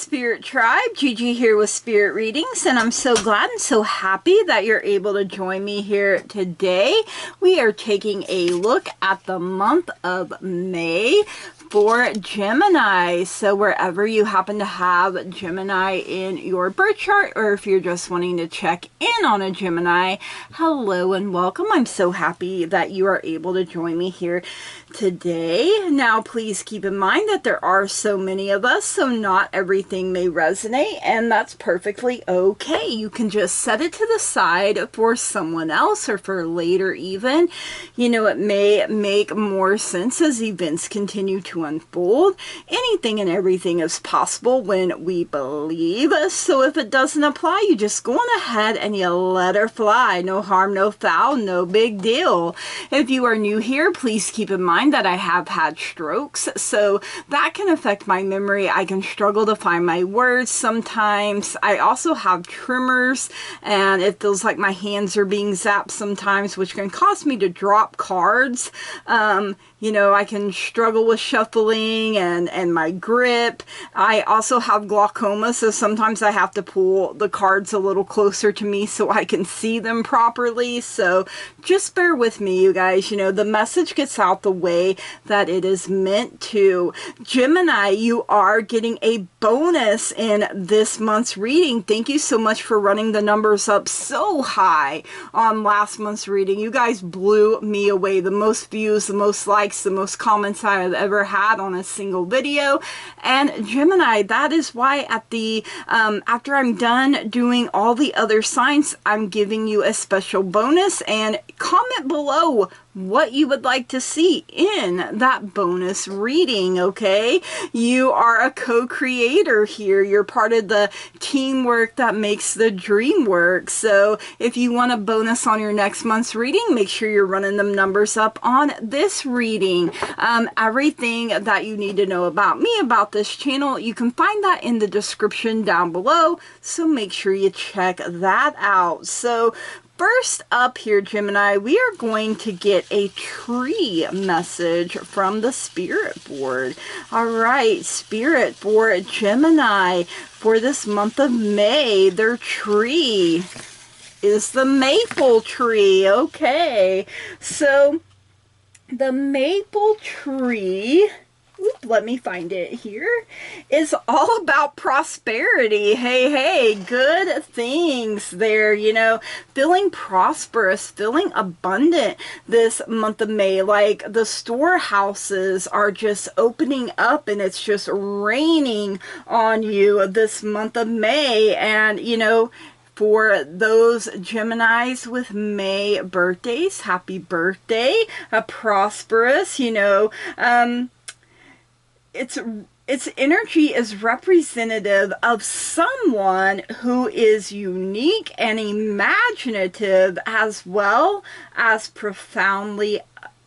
Spirit Tribe, Gigi here with Spirit Readings, and I'm so glad and so happy that you're able to join me here today. We are taking a look at the month of May for Gemini. So wherever you happen to have Gemini in your birth chart, or if you're just wanting to check in on a Gemini, hello and welcome. I'm so happy that you are able to join me here today. Now, please keep in mind that there are so many of us, so not everything may resonate, and that's perfectly okay. You can just set it to the side for someone else or for later even. You know, it may make more sense as events continue to unfold. Anything and everything is possible when we believe. So if it doesn't apply, you just go on ahead and you let her fly. No harm, no foul, no big deal. If you are new here, please keep in mind that I have had strokes, so that can affect my memory. I can struggle to find my words sometimes. I also have tremors, and it feels like my hands are being zapped sometimes, which can cause me to drop cards. You know, I can struggle with shuffling and my grip. I also have glaucoma, so sometimes I have to pull the cards a little closer to me so I can see them properly. So just bear with me, you guys. You know, the message gets out the way that it is meant to. Gemini, you are getting a bonus in this month's reading. Thank you so much for running the numbers up so high on last month's reading. You guys blew me away. The most views, the most likes, the most comments I have ever had on a single video. And Gemini, that is why at the after I'm done doing all the other signs, I'm giving you a special bonus. And comment below what you would like to see in that bonus reading, okay? You are a co-creator here. You're part of the teamwork that makes the dream work. So if you want a bonus on your next month's reading, make sure you're running them numbers up on this reading. Everything that you need to know about me, about this channel, you can find that in the description down below. So make sure you check that out. So first up here, Gemini, we are going to get a tree message from the Spirit board. All right, Spirit for Gemini for this month of May, their tree is the maple tree. Okay, so the maple tree, let me find it here, is all about prosperity. Hey, good things there, you know, feeling prosperous, feeling abundant this month of May. Like the storehouses are just opening up and it's just raining on you this month of May. And, you know, for those Geminis with May birthdays, happy birthday, prosperous, you know, its energy is representative of someone who is unique and imaginative as well as profoundly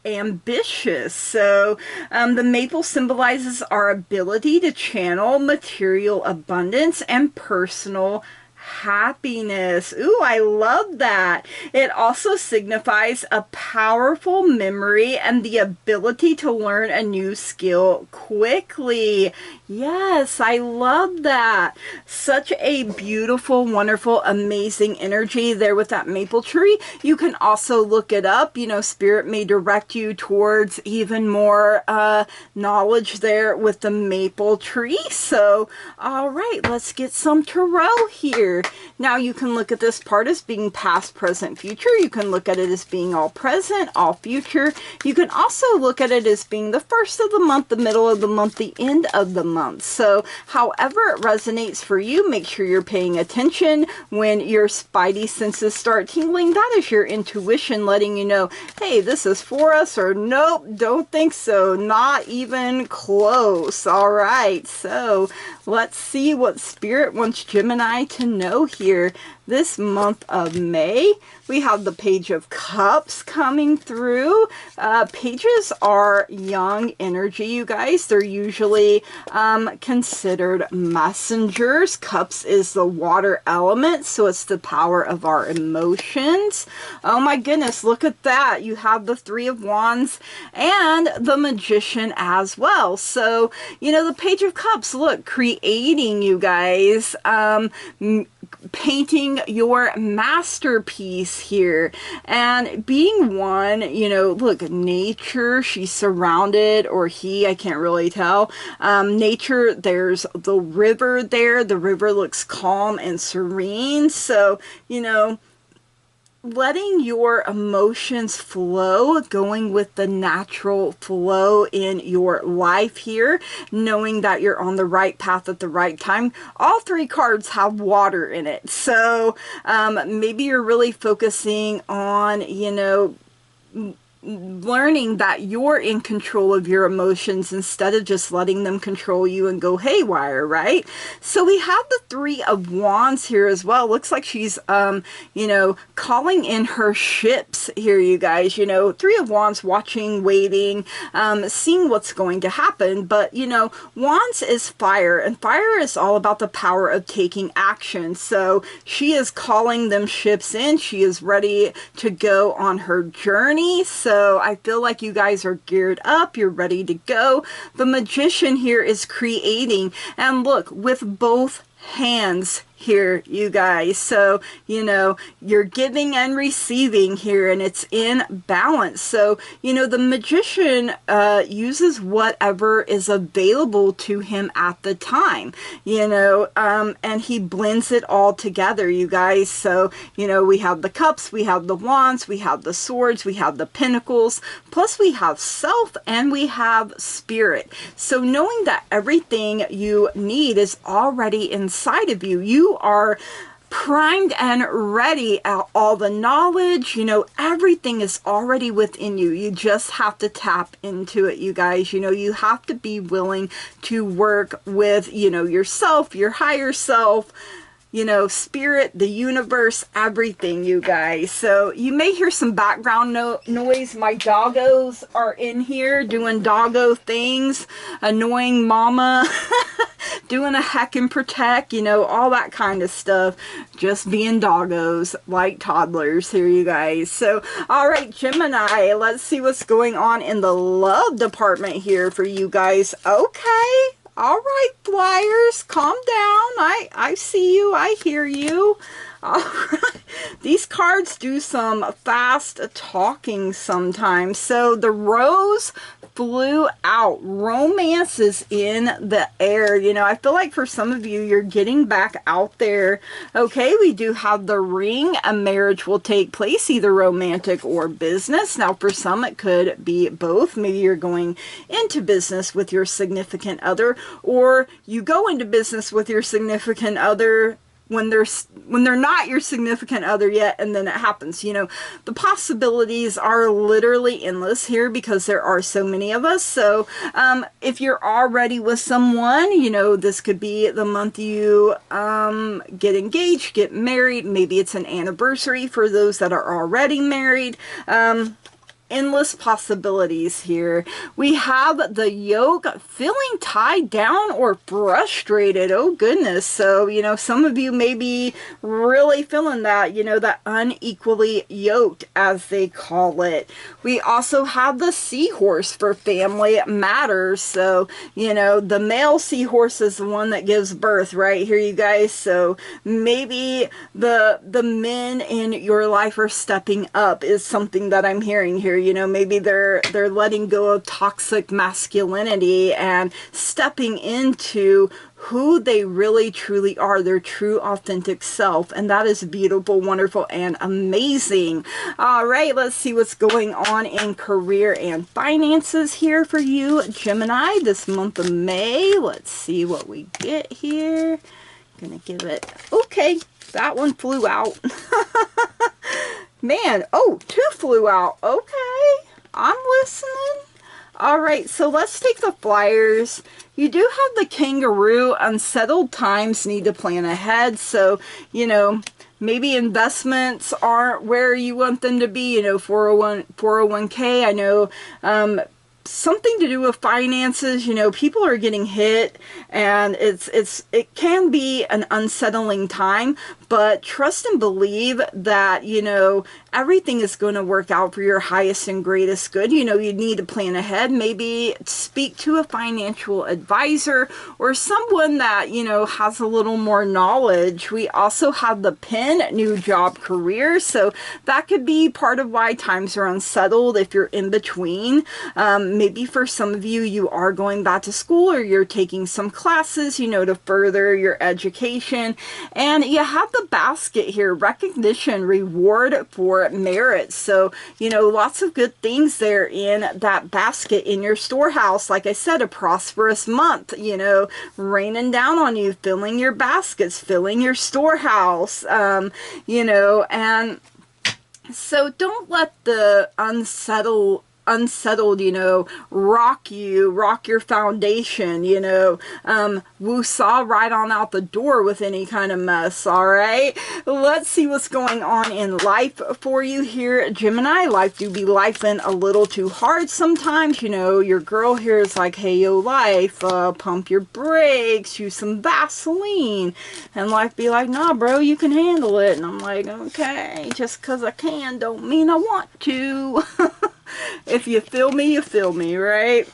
ambitious. So the maple symbolizes our ability to channel material abundance and personal happiness. Ooh, I love that. It also signifies a powerful memory and the ability to learn a new skill quickly. Yes, I love that. Such a beautiful, wonderful, amazing energy there with that maple tree. You can also look it up. You know, Spirit may direct you towards even more knowledge there with the maple tree. So, all right, let's get some tarot here. Now you can look at this part as being past, present, future. You can look at it as being all present, all future. You can also look at it as being the first of the month, the middle of the month, the end of the month. So however it resonates for you, make sure you're paying attention. When your spidey senses start tingling, that is your intuition letting you know, hey, this is for us, or nope, don't think so, not even close. All right, so let's see what Spirit wants Gemini to know. know here this month of May. We have the Page of Cups coming through. Pages are young energy, you guys. They're usually considered messengers. Cups is the water element, so it's the power of our emotions. Oh my goodness, look at that. You have the Three of Wands and the Magician as well. So, you know, the Page of Cups, look, creating, you guys, painting your masterpiece here, and being one, you know, look, nature, she's surrounded, or he, I can't really tell. Nature, there's the river there. The river looks calm and serene. So, you know, letting your emotions flow, going with the natural flow in your life here, knowing that you're on the right path at the right time. All three cards have water in it. So maybe you're really focusing on, you know, learning that you're in control of your emotions instead of just letting them control you and go haywire, right? So we have the Three of Wands here as well. Looks like she's, you know, calling in her ships here, you guys. You know, Three of Wands, watching, waiting, seeing what's going to happen. But, you know, Wands is fire, and fire is all about the power of taking action. So she is calling them ships in. She is ready to go on her journey. So I feel like you guys are geared up. You're ready to go. The Magician here is creating. And look, with both hands here, you guys. So, you know, you're giving and receiving here, and it's in balance. So, you know, the Magician uses whatever is available to him at the time, you know, and he blends it all together, you guys. So, you know, we have the cups, we have the wands, we have the swords, we have the pentacles, plus we have self and we have spirit. So knowing that everything you need is already inside of you, you are primed and ready. All the knowledge, you know, everything is already within you. You just have to tap into it, you guys. You know, you have to be willing to work with, you know, yourself, your higher self, you know, spirit, the universe, everything, you guys. So you may hear some background noise. My doggos are in here doing doggo things, annoying mama, doing a heck and protect, you know, all that kind of stuff. Just being doggos like toddlers here, you guys. So, all right, Gemini, let's see what's going on in the love department here for you guys. Okay. All right, flyers, calm down. I see you. I hear you. All right. These cards do some fast talking sometimes. So the rose flew out. Romance is in the air. You know, I feel like for some of you, you're getting back out there. Okay, we do have the ring. A marriage will take place, either romantic or business. Now, for some, it could be both. Maybe you're going into business with your significant other, or you go into business with your significant other when they're not your significant other yet, and then it happens. You know, the possibilities are literally endless here because there are so many of us. So if you're already with someone, you know, this could be the month you get engaged, get married. Maybe it's an anniversary for those that are already married. Endless possibilities here. We have the yoke, feeling tied down or frustrated. Oh goodness. So, you know, some of you may be really feeling that, you know, that unequally yoked, as they call it. We also have the seahorse for family matters. So, you know, the male seahorse is the one that gives birth right here, you guys. So maybe the men in your life are stepping up is something that I'm hearing here. You know, maybe they're letting go of toxic masculinity and stepping into who they really truly are, their true authentic self. And that is beautiful, wonderful, and amazing. All right, let's see what's going on in career and finances here for you, Gemini, this month of May. Let's see what we get here. Gonna give it, okay, that one flew out. Man, oh, two flew out. Okay, I'm listening. All right, so let's take the flyers. You do have the kangaroo. Unsettled times, need to plan ahead. So, you know, maybe investments aren't where you want them to be, you know, 401k. I know something to do with finances, you know, people are getting hit, and it can be an unsettling time, but trust and believe that, you know, everything is going to work out for your highest and greatest good. You know, you need to plan ahead, maybe speak to a financial advisor or someone that, you know, has a little more knowledge. We also have the pin, new job, career, so that could be part of why times are unsettled if you're in between. Maybe for some of you, you are going back to school or you're taking some classes, you know, to further your education. And you have the basket here, recognition, reward for merit. So, you know, lots of good things there in that basket in your storehouse. Like I said, a prosperous month, you know, raining down on you, filling your baskets, filling your storehouse, you know, and so don't let the unsettled, you know, rock your foundation, you know, woo-saw right on out the door with any kind of mess. All right, let's see what's going on in life for you here, Gemini. Life do be lifing a little too hard sometimes, you know. Your girl here is like, hey, yo, life, pump your brakes, use some Vaseline. And life be like, nah, bro, you can handle it. And I'm like, okay, just because I can don't mean I want to. If you feel me, you feel me, right?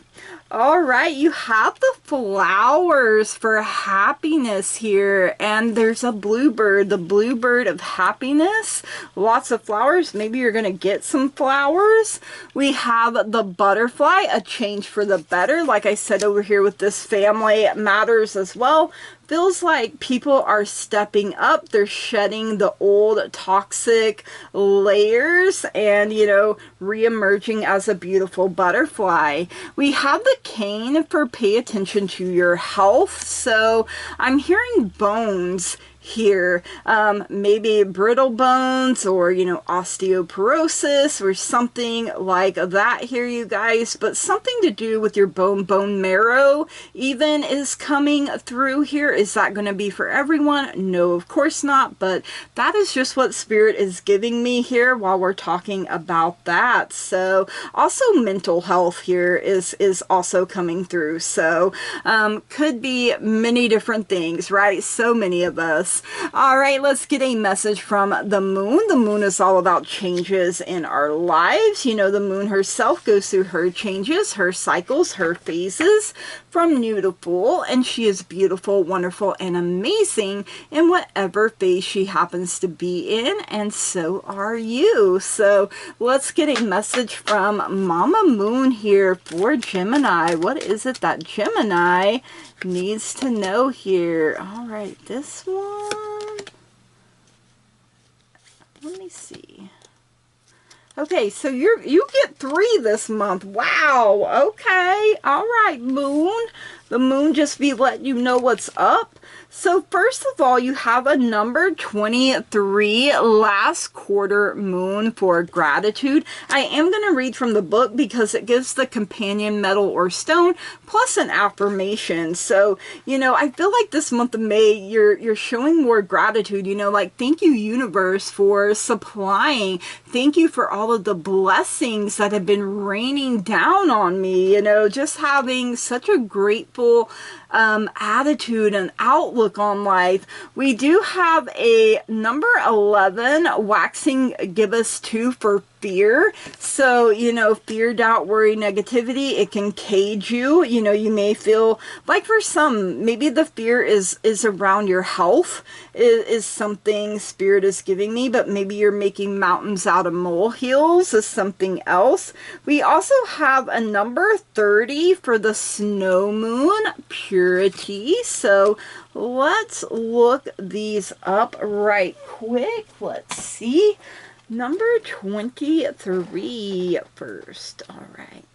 All right, you have the flowers for happiness here, and there's a bluebird, the bluebird of happiness. Lots of flowers. Maybe you're going to get some flowers. We have the butterfly, a change for the better. Like I said over here with this family matters as well. Feels like people are stepping up. They're shedding the old toxic layers and, you know, re-emerging as a beautiful butterfly. We have the cane for pay attention to your health. So I'm hearing bones here, maybe brittle bones or, you know, osteoporosis or something like that here, you guys, but something to do with your bone marrow even is coming through here. Is that going to be for everyone? No, of course not, but that is just what Spirit is giving me here while we're talking about that. So also mental health here is also coming through. So could be many different things, right? So many of us. All right, let's get a message from the moon. The moon is all about changes in our lives. You know, the moon herself goes through her changes, her cycles, her phases from new to full, and she is beautiful, wonderful, and amazing in whatever phase she happens to be in, and so are you. So let's get a message from Mama Moon here for Gemini. What is it that Gemini needs to know here? All right, this one. Let me see. Okay, so you get 3 this month. Wow. Okay. All right, Moon. The moon just be letting you know what's up. So first of all, you have a number 23, last quarter moon for gratitude. I am going to read from the book because it gives the companion metal or stone plus an affirmation. So, you know, I feel like this month of May, you're showing more gratitude, you know, like thank you, universe, for supplying. Thank you for all of the blessings that have been raining down on me, you know, just having such a grateful attitude and outlook on life. We do have a number 11, waxing, give us 2 for fear. So, you know, fear, doubt, worry, negativity, it can cage you. You know, you may feel like for some, maybe the fear is around your health is something Spirit is giving me, but maybe you're making mountains out of molehills is something else. We also have a number 30 for the snow moon, purity. So let's look these up right quick. Let's see. Number 23 first. All right.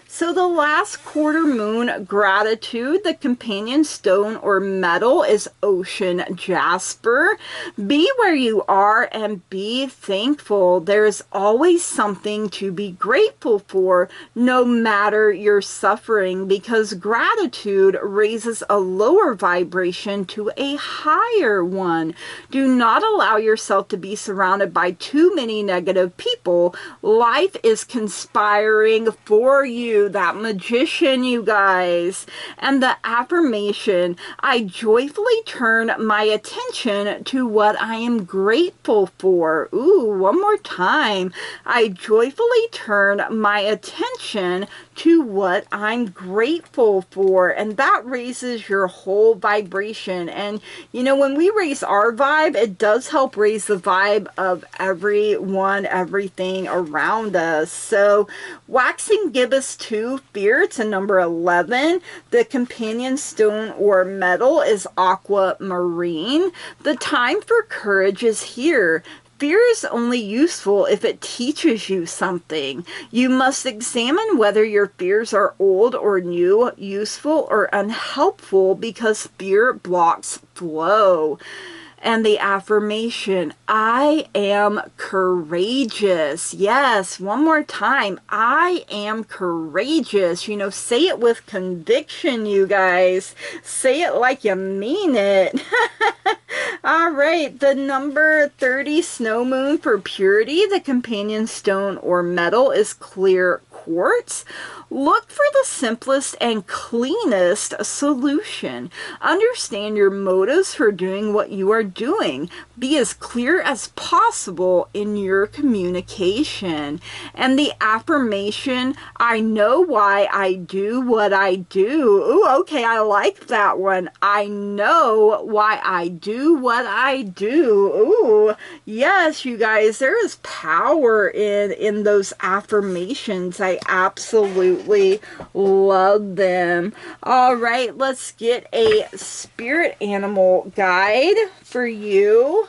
So the last quarter moon gratitude, the companion stone or metal is ocean jasper. Be where you are and be thankful. There's always something to be grateful for, no matter your suffering, because gratitude raises a lower vibration to a higher one. Do not allow yourself to be surrounded by too many negative people. Life is conspiring for you. That magician, you guys. And the affirmation, I joyfully turn my attention to what I am grateful for. Ooh, one more time. I joyfully turn my attention to what I'm grateful for. And that raises your whole vibration. And you know, when we raise our vibe, it does help raise the vibe of everyone, everything around us. So waxing gibbous 2, fear, it's a number 11. The companion stone or metal is aquamarine. The time for courage is here. Fear is only useful if it teaches you something. You must examine whether your fears are old or new, useful or unhelpful, because fear blocks flow. And the affirmation, I am courageous. Yes, one more time. I am courageous. You know, say it with conviction, you guys. Say it like you mean it. All right, the number 30 snow moon for purity, the companion stone or metal is clear quartz. Look for the simplest and cleanest solution. Understand your motives for doing what you are doing. Be as clear as possible in your communication. And the affirmation, I know why I do what I do. Ooh, okay, I like that one. I know why I do what I do. Ooh, yes, you guys, there is power in those affirmations. I absolutely love them. All right, let's get a spirit animal guide for you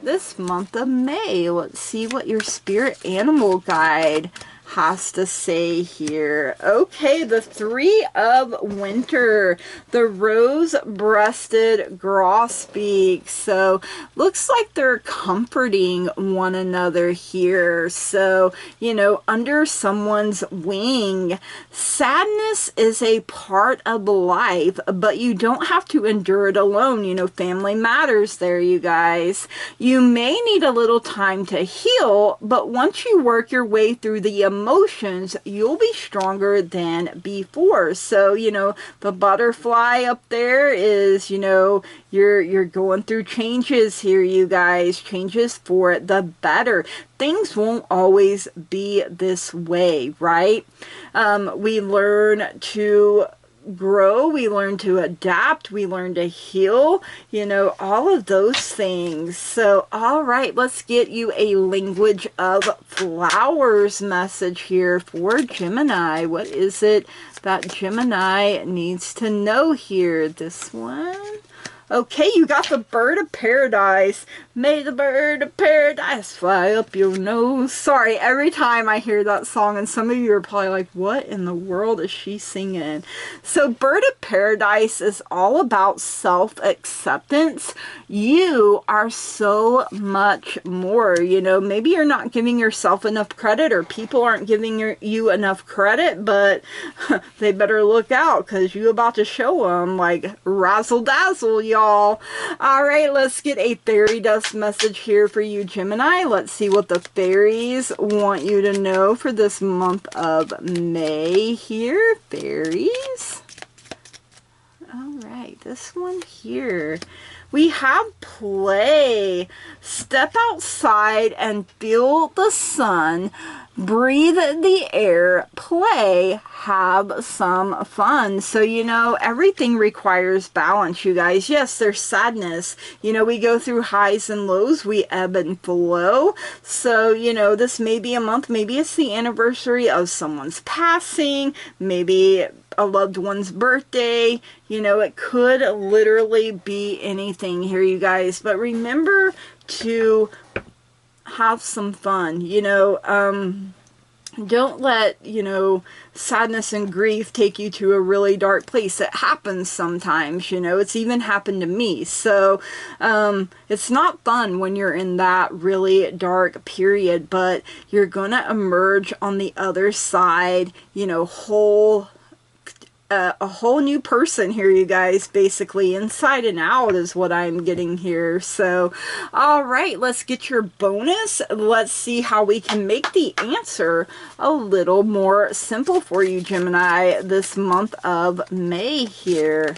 this month of May. Let's see what your spirit animal guide has to say here. Okay, the 3 of winter, the rose-breasted grosbeak. So looks like they're comforting one another here. So, you know, under someone's wing. Sadness is a part of life, but you don't have to endure it alone. You know, family matters there, you guys. You may need a little time to heal, but once you work your way through the emotions, you'll be stronger than before. So, you know, the butterfly up there is, you know, you're going through changes here, you guys. Changes for the better. Things won't always be this way, right? We learn to grow, we learn to adapt, we learn to heal, you know, all of those things. So, all right, let's get you a language of flowers message here for Gemini. What is it that Gemini needs to know here? This one. Okay, you got the bird of paradise. May the bird of paradise fly up your nose. Sorry, every time I hear that song, and some of you are probably like, what in the world is she singing? So bird of paradise is all about self-acceptance. You are so much more. You know, maybe you're not giving yourself enough credit, or people aren't giving you enough credit, but they better look out, because you about to show them like razzle dazzle, y'all. All right, let's get a fairy dust message here for you, Gemini. Let's see what the fairies want you to know for this month of May here. Fairies. All right, this one here. We have play. Step outside and feel the sun. Breathe the air, play, have some fun. So, you know, everything requires balance, you guys. Yes, there's sadness. You know, we go through highs and lows. We ebb and flow. So, you know, this may be a month. Maybe it's the anniversary of someone's passing. Maybe a loved one's birthday. You know, it could literally be anything here, you guys. But remember to have some fun, you know. don't let, you know, sadness and grief take you to a really dark place. It happens sometimes, you know, it's even happened to me. So it's not fun when you're in that really dark period, but you're gonna emerge on the other side, you know, a whole new person here, you guys. Basically, inside and out is what I'm getting here. So, all right, let's get your bonus. Let's see how we can make the answer a little more simple for you, Gemini, this month of May here.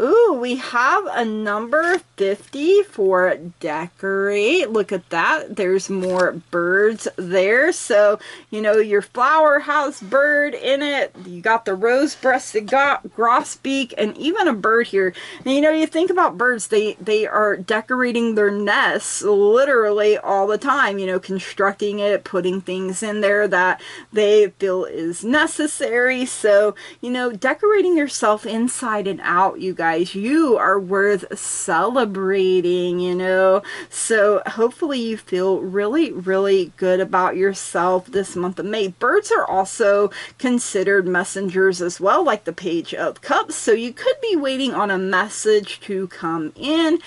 Ooh, we have a number 50 for decorate. Look at that. There's more birds there. So, you know, your flower has bird in it. You got the rose-breasted grosbeak and even a bird here. And, you know, you think about birds, they are decorating their nests literally all the time, you know, constructing it, putting things in there that they feel is necessary. So, you know, decorating yourself inside and out, you guys, you are worth celebrating, you know. So hopefully you feel really, really good about yourself this month of May. Birds are also considered messengers as well, like the Page of Cups. So you could be waiting on a message to come in.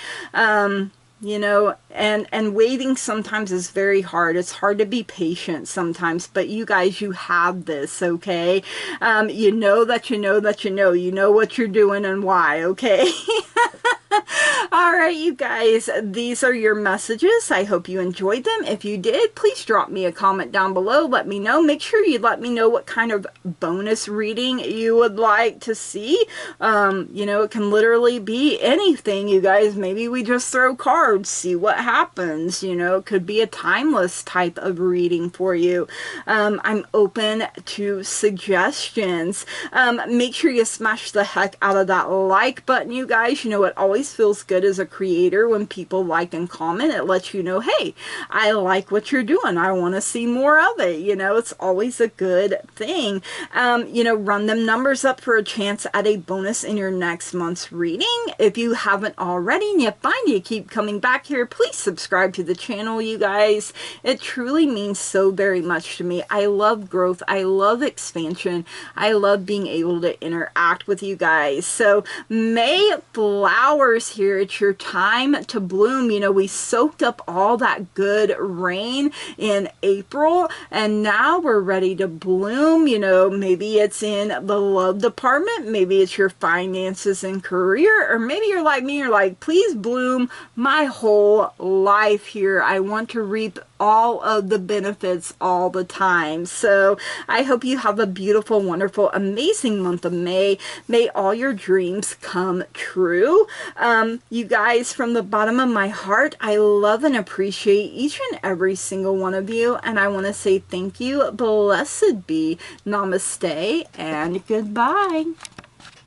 You know, and waiting sometimes is very hard. It's hard to be patient sometimes, but you guys, you have this, okay? You know that you know that you know what you're doing and why, okay? All right, you guys, these are your messages. I hope you enjoyed them. If you did, please drop me a comment down below. Let me know. Make sure you let me know what kind of bonus reading you would like to see. You know, it can literally be anything, you guys. Maybe we just throw cards, see what happens. You know, it could be a timeless type of reading for you. I'm open to suggestions. Make sure you smash the heck out of that like button, you guys. You know, it always feels good as a creator when people like and comment. It lets you know, hey, I like what you're doing. I want to see more of it. You know, it's always a good thing. You know, run them numbers up for a chance at a bonus in your next month's reading. If you haven't already and you find you keep coming back here, please subscribe to the channel, you guys. It truly means so very much to me. I love growth. I love expansion. I love being able to interact with you guys. So May flowers here, it's your time to bloom. You know, we soaked up all that good rain in April and now we're ready to bloom. You know, maybe it's in the love department, maybe it's your finances and career, or maybe you're like me, you're like, please bloom my whole life here. I want to reap all of the benefits all the time. So I hope you have a beautiful, wonderful, amazing month of May. May all your dreams come true. You guys, from the bottom of my heart, I love and appreciate each and every single one of you, and I want to say thank you, blessed be, namaste, and goodbye.